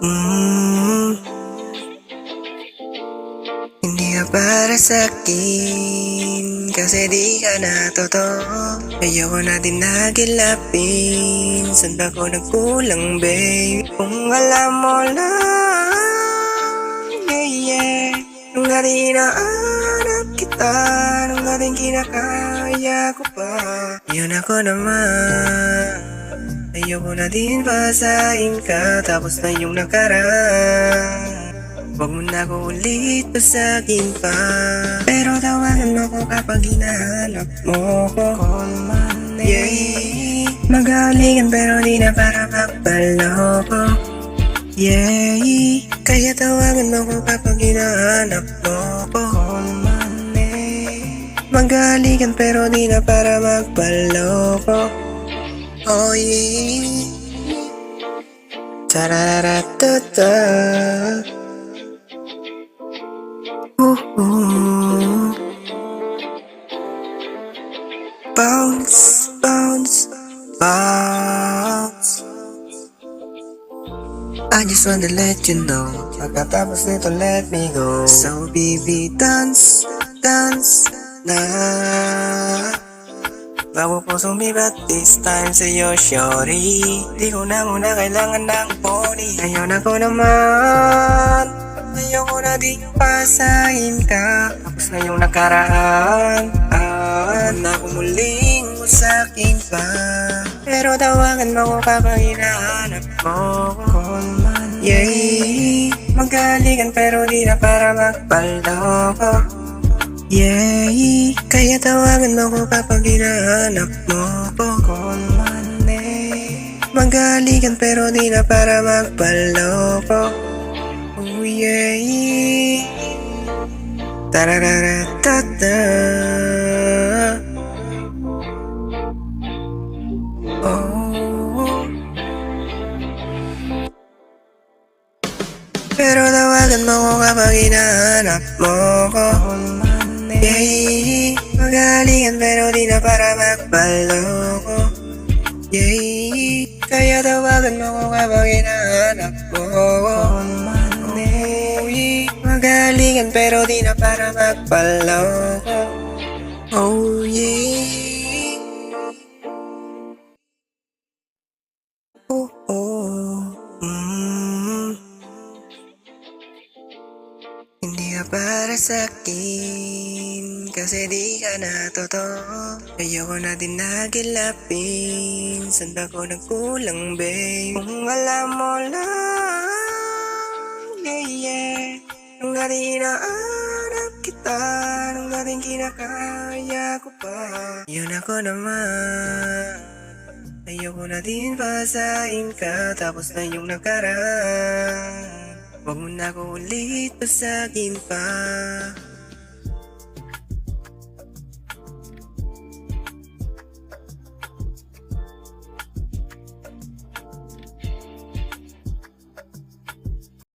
Mm, Hindi ka para sa'kin kasi di ka na totoo. Ayoko na din nagilapin, saan ba ko nagkulang babe? Kung alam mo lang, yeah yeah. Nung dati inaanap kita, nung dating kinakaya ko pa. Yun ako naman, ayoko na din pasain ka, tapos na yung nakaraan. Huwag mo na ko ulit pasagin pa, pero tawagan mo ko kapag hinahanap mo ko. Call my name. Magalingan pero di na para magpaloko. Yeah, kaya tawagan mo ko kapag hinahanap mo ko. Call my name. Magalingan pero di na para magpaloko. Oh yeah. Tararatata. Ooh. Bounce, bounce, bounce. I just wanna let you know, pagkatapos nito let me go. So baby, dance, dance na. Bago ko sumibat this time sa'yo, shorty. Di ko na muna kailangan ng pony. Ngayon ako naman, ayoko na din pasahin ka, tapos na yung nakaraan. Na ako muling mo sa'kin pa, pero tawagan mo ko kapag hinahanap mo ko. Yeah, magalikan pero di na para magpaloko. Yeah, kaya tawagan mo ko kapag hinahanap mo ko. Call my name. Magalikan pero di na para magpaloko. Oh yeah. Tarararatata. Oh. Pero tawagan mo ko kapag hinahanap mo ko. Yeah, magalingan pero di na para magpaloko. Yeah, kaya tawagan mo ko kapag hinahanap mo ko. Magalingan pero di na para magpaloko. Oh yeah. Oh oh. Hindi ka para sa'kin kasi di ka na totoo. Ayoko na din nagilapin, saan ba ko nagkulang babe? Kung alam mo lang, yeah yeah. Nung dati inaanap kita, nung dating kinakaya ko pa. Yun ako naman, ayoko na din pasain ka, tapos na yung nakaraan. Huwag mo na ko ulit pasagin pa,